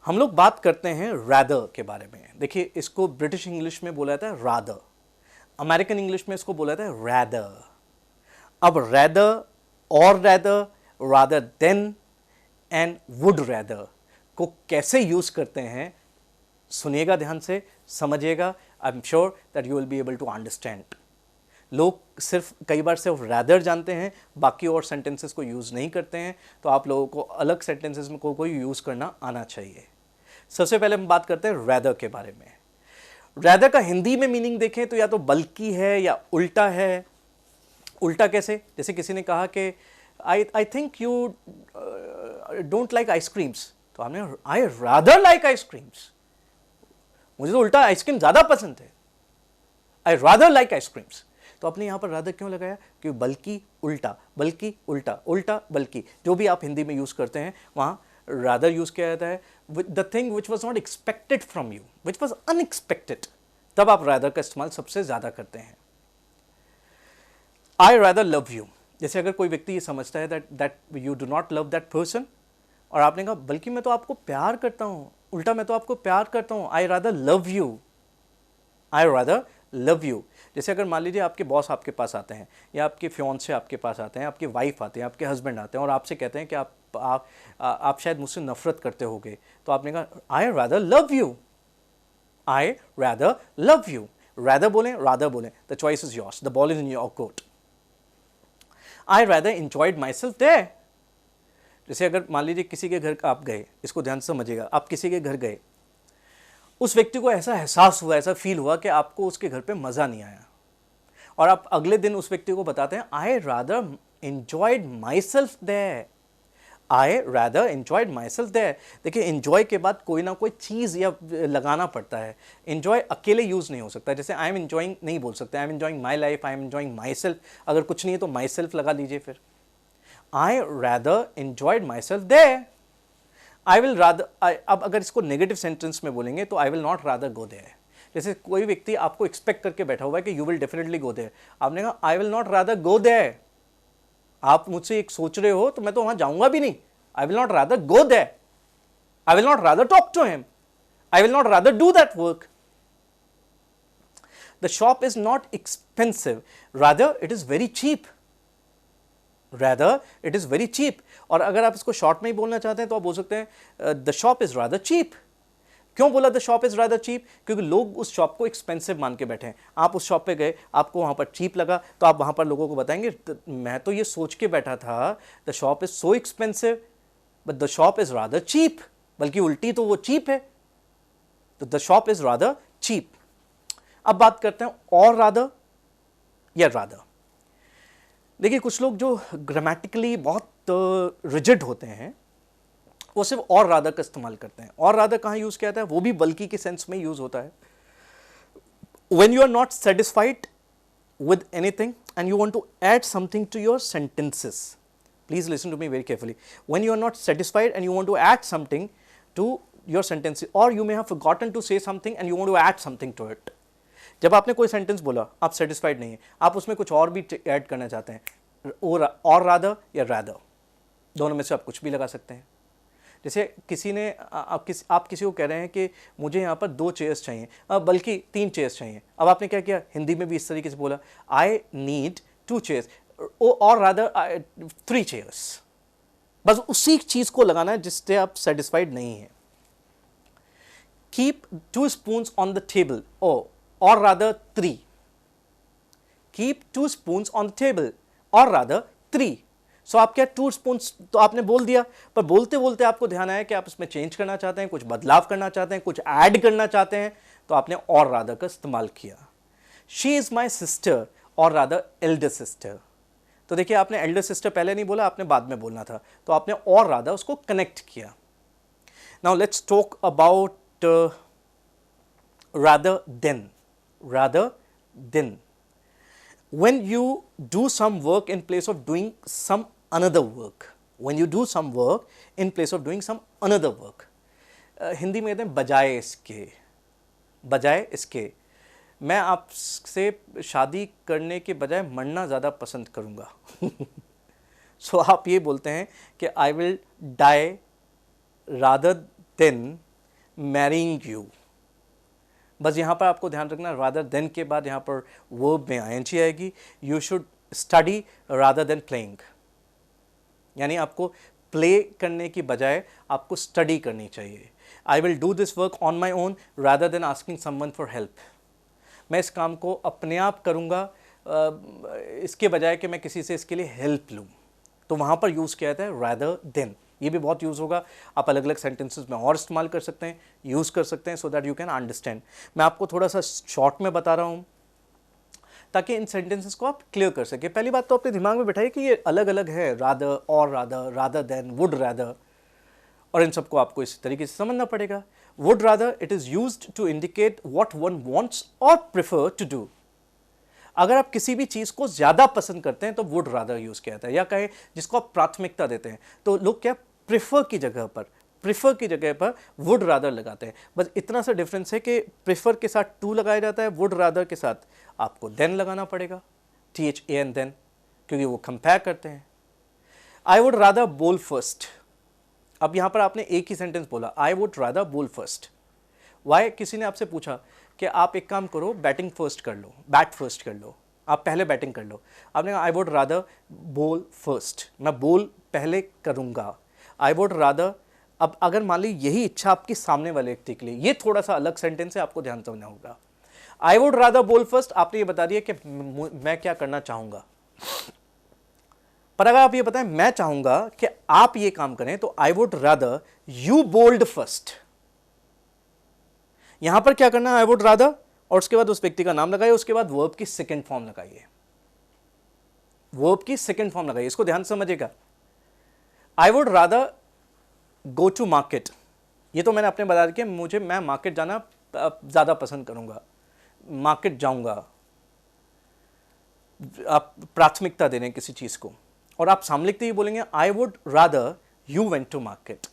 हम लोग बात करते हैं rather के बारे में। देखिए, इसको ब्रिटिश इंग्लिश में बोला जाता है rather, अमेरिकन इंग्लिश में इसको बोला जाता है rather। अब rather और rather than and would rather को कैसे यूज करते हैं, सुनिएगा ध्यान से, समझिएगा। I am sure that you will be able to understand. लोग कई बार सिर्फ rather जानते हैं, बाकी और सेंटेंसेस को यूज़ नहीं करते हैं, तो आप लोगों को अलग सेंटेंसेस में कोई यूज़ करना आना चाहिए। सबसे पहले हम बात करते हैं rather के बारे में। rather का हिंदी में मीनिंग देखें तो या तो बल्कि है या उल्टा है। उल्टा कैसे? जैसे किसी ने कहा कि I think you don't like ice creams, तो हमने आई रादर लाइक आइसक्रीम्स, मुझे तो उल्टा आइसक्रीम ज़्यादा पसंद है, आई रादर लाइक आइसक्रीम्स। तो आपने यहाँ पर रादर क्यों लगाया? क्योंकि बल्कि उल्टा, बल्कि उल्टा, उल्टा बल्कि, जो भी आप हिंदी में यूज़ करते हैं वहाँ रादर यूज़ किया जाता है। The thing which was not expected from you, which was unexpected, तब आप रादर का इस्तेमाल सबसे ज़्यादा करते हैं। आई रादर लव यू, जैसे अगर कोई व्यक्ति ये समझता है that you do not love that person, और आपने कहा बल्कि मैं तो आपको प्यार करता हूँ, उल्टा मैं तो आपको प्यार करता हूँ, आई rather love you, I rather love you. जैसे अगर मान लीजिए आपके बॉस आपके पास आते हैं, या आपके फियांसे आपके पास आते हैं, आपकी वाइफ आते हैं, आपके हस्बैंड आते हैं और आपसे कहते हैं कि आप शायद मुझसे नफरत करते होगे, तो आपने कहा I rather love you, I rather love you. Rather बोलें, रादर बोलें, the choice is yours, the ball is in your court. I rather enjoyed myself there. जैसे अगर मान लीजिए किसी के घर आप गए, इसको ध्यान से समझिएगा, आप किसी के घर गए, उस व्यक्ति को ऐसा एहसास हुआ, ऐसा फील हुआ कि आपको उसके घर पे मज़ा नहीं आया, और आप अगले दिन उस व्यक्ति को बताते हैं I rather enjoyed myself there, I rather enjoyed myself there. देखिए, एंजॉय के बाद कोई ना कोई चीज़ या लगाना पड़ता है। एंजॉय अकेले यूज़ नहीं हो सकता। जैसे आई एम एंजॉइंग नहीं बोल सकते, I am enjoying my life, I am enjoying my self. अगर कुछ नहीं है तो माई सेल्फ लगा लीजिए। फिर I rather enjoyed myself there, I will rather. अब अगर इसको नेगेटिव सेंटेंस में बोलेंगे तो I will not rather go there. जैसे कोई व्यक्ति आपको एक्सपेक्ट करके बैठा हुआ है कि you will definitely go there, आपने कहा I will not rather go there, आप मुझसे एक सोच रहे हो तो मैं तो वहां जाऊंगा भी नहीं, I will not rather go there, I will not rather talk to him, I will not rather do that work. The shop is not expensive, rather it is very cheap, rather it is very cheap। और अगर आप इसको short में ही बोलना चाहते हैं तो आप बोल सकते हैं the shop is rather cheap। क्यों बोला the shop is rather cheap? क्योंकि लोग उस शॉप को एक्सपेंसिव मान के बैठे हैं। आप उस शॉप पे गए, आपको वहाँ पर चीप लगा, तो आप वहाँ पर लोगों को बताएंगे मैं तो ये सोच के बैठा था the shop is so expensive but the shop is rather cheap, बल्कि उल्टी तो वो चीप है, तो the shop is rather cheap। अब बात करते हैं और rather या rather। देखिए, कुछ लोग जो ग्रामेटिकली बहुत रिजिड होते हैं वो सिर्फ और रादर का इस्तेमाल करते हैं। और रादर कहाँ यूज़ किया जाता है? वो भी बल्कि के सेंस में यूज़ होता है। When you are not satisfied with anything and you want to add something to your sentences, please listen to me very carefully. When you are not satisfied and you want to add something to your sentences, और you may have forgotten to say something and you want to add something to it. जब आपने कोई sentence बोला, आप satisfied नहीं है, आप उसमें कुछ और भी ऐड करना चाहते हैं, और रादर या रादर, दोनों में से आप कुछ भी लगा सकते हैं। जैसे किसी ने आप किसी को कह रहे हैं कि मुझे यहाँ पर 2 चेयर्स चाहिए, बल्कि 3 चेयर्स चाहिए। अब आपने क्या किया? हिंदी में भी इस तरीके से बोला, आई नीड 2 चेयर्स, और रादर 3 चेयर्स। बस उसी चीज़ को लगाना है जिससे आप सेटिस्फाइड नहीं है। Keep 2 spoons on the table, or rather 3। Keep 2 spoons on the table, or rather 3। So आप क्या 2 स्पून्स तो आपने बोल दिया, पर बोलते बोलते आपको ध्यान आया कि आप इसमें चेंज करना चाहते हैं, कुछ बदलाव करना चाहते हैं, कुछ ऐड करना चाहते हैं, तो आपने और रादर का इस्तेमाल किया। She is my sister, और रादर एल्डर सिस्टर। तो देखिए, आपने एल्डर सिस्टर पहले नहीं बोला, आपने बाद में बोलना था, तो आपने और रादर उसको कनेक्ट किया। Now let's talk about rather than। Rather than, when you do some work in place of doing some another work, when you do some work in place of doing some another work, Hindi में कहते हैं बजाय इसके, बजाय इसके। मैं आपसे शादी करने के बजाय मरना ज़्यादा पसंद करूँगा। सो आप ये बोलते हैं कि I will die rather than marrying you. बस यहाँ पर आपको ध्यान रखना, रादर देन के बाद यहाँ पर वर्ब में आईएनजी आएगी। You should study rather than playing, यानी आपको प्ले करने की बजाय आपको स्टडी करनी चाहिए। I will do this work on my own rather than asking someone for help. मैं इस काम को अपने आप करूँगा इसके बजाय कि मैं किसी से इसके लिए हेल्प लूँ। तो वहाँ पर यूज़ किया जाता है रादर देन। ये भी बहुत यूज़ होगा, आप अलग अलग सेंटेंसेस में और इस्तेमाल कर सकते हैं, यूज़ कर सकते हैं, so that you can understand. मैं आपको थोड़ा सा शॉर्ट में बता रहा हूँ ताकि इन सेंटेंसेस को आप क्लियर कर सके। पहली बात तो अपने दिमाग में बैठाइए कि ये अलग अलग है, रादर और रादर देन, वुड रादर, और इन सबको आपको इस तरीके से समझना पड़ेगा। Would rather, it is used to indicate what one wants और प्रेफर टू डू। अगर आप किसी भी चीज़ को ज़्यादा पसंद करते हैं तो वुड रादर यूज़ किया जाता है, या कहें जिसको आप प्राथमिकता देते हैं तो लोग क्या प्रेफर की जगह पर वुड रादर लगाते हैं। बस इतना सा डिफरेंस है कि प्रेफर के साथ टू लगाया जाता है, वुड रादर के साथ आपको देन लगाना पड़ेगा, THAN देन, क्योंकि वो कंपेयर करते हैं। आई वुड रादर बोल फर्स्ट। अब यहाँ पर आपने एक ही सेंटेंस बोला, आई वुड रादर बोल फर्स्ट। वाई? किसी ने आपसे पूछा कि आप एक काम करो, बैट फर्स्ट कर लो, आप पहले बैटिंग कर लो। आपने कहा आई वुड रादर बोल फर्स्ट, मैं बोल पहले करूँगा। आई वुड रादर, अब अगर मान ली यही इच्छा आपकी सामने वाले व्यक्ति के लिए, ये थोड़ा सा अलग सेंटेंस है, आपको ध्यान समझना होगा। आई वुड रादर बोल फर्स्ट, आपने ये बता दिया कि मैं क्या करना चाहूँगा, पर अगर आप ये बताएं मैं चाहूँगा कि आप ये काम करें, तो I would rather you bowled first. यहां पर क्या करना है, आई वुड रादर, और उसके बाद उस व्यक्ति का नाम लगाइए, उसके बाद वर्ब की सेकंड फॉर्म लगाइए, इसको ध्यान से समझिएगा। I would rather go to market, ये तो मैंने अपने बता दिया कि मैं मार्केट जाना ज़्यादा पसंद करूँगा, मार्केट जाऊँगा। आप प्राथमिकता दे रहे हैं किसी चीज़ को, और आप सामने लिखते ही बोलेंगे I would rather you went to market,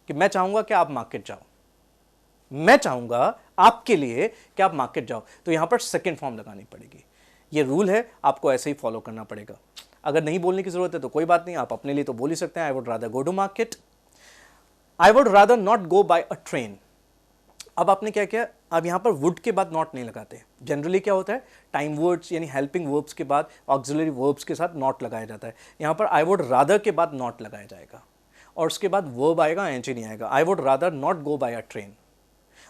कि मैं चाहूँगा कि आप मार्केट जाओ, मैं चाहूँगा आपके लिए कि आप मार्केट जाओ। तो यहाँ पर सेकेंड फॉर्म लगानी पड़ेगी। ये रूल है, आपको ऐसे ही फॉलो करना पड़ेगा। अगर नहीं बोलने की ज़रूरत है तो कोई बात नहीं, आप अपने लिए तो बोल ही सकते हैं, I would rather go to market. I would rather not go by a train. अब आपने क्या किया, अब यहाँ पर वुड के बाद नॉट नहीं लगाते। जनरली क्या होता है, टाइम वर्ड्स यानी हेल्पिंग वर्ब्स के बाद ऑक्सिलरी वर्ब्स के साथ नॉट लगाया जाता है। यहाँ पर आई वुड रादर के बाद नॉट लगाया जाएगा, और उसके बाद वर्ब आएगा, एनजी नहीं आएगा। I would rather not go by a train.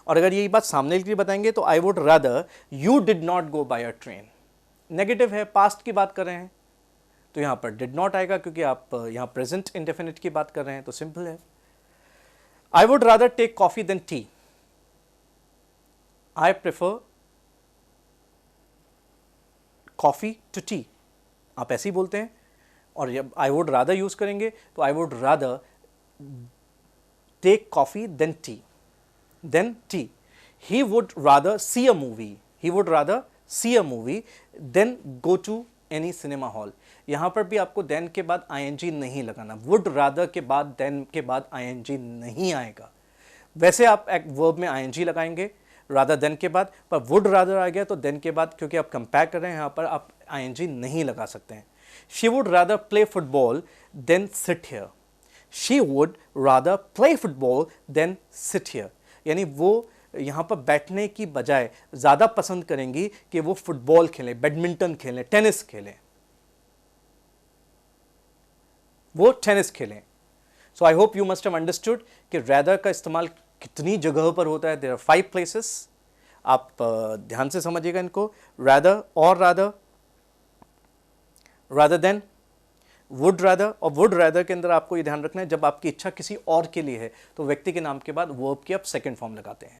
और अगर यही बात सामने के लिए बताएंगे तो I would rather you did not go by a train. Negative है, पास्ट की बात कर रहे हैं, तो यहाँ पर डिड नॉट आएगा, क्योंकि आप यहाँ प्रेजेंट इंडेफिनिट की बात कर रहे हैं, तो सिंपल है। I would rather take coffee than tea. I prefer coffee to tea, आप ऐसे ही बोलते हैं। और जब आई वुड रादर यूज करेंगे तो I would rather take coffee than tea, he would rather see a movie than go to any cinema hall। यहां पर भी आपको then के बाद ing नहीं लगाना, would rather के बाद then के बाद ing नहीं आएगा। वैसे आप एक verb में ing लगाएंगे rather than के बाद, पर would rather आ गया तो then के बाद, क्योंकि आप कंपेयर कर रहे हैं, यहां पर आप ing नहीं लगा सकते हैं। she would rather play football than sit here। she would rather play football than sit here, यानी वो यहाँ पर बैठने की बजाय ज़्यादा पसंद करेंगी कि वो फुटबॉल खेलें, बैडमिंटन खेलें, टेनिस खेलें, so I hope you must have understood कि रैदर का इस्तेमाल कितनी जगह पर होता है। देयर आर 5 प्लेसेस, आप ध्यान से समझिएगा इनको। रैदर और रादर देन, वुड रादर, और वुड रादर के अंदर आपको ये ध्यान रखना है, जब आपकी इच्छा किसी और के लिए है तो व्यक्ति के नाम के बाद वर्ब की आप सेकंड फॉर्म लगाते हैं।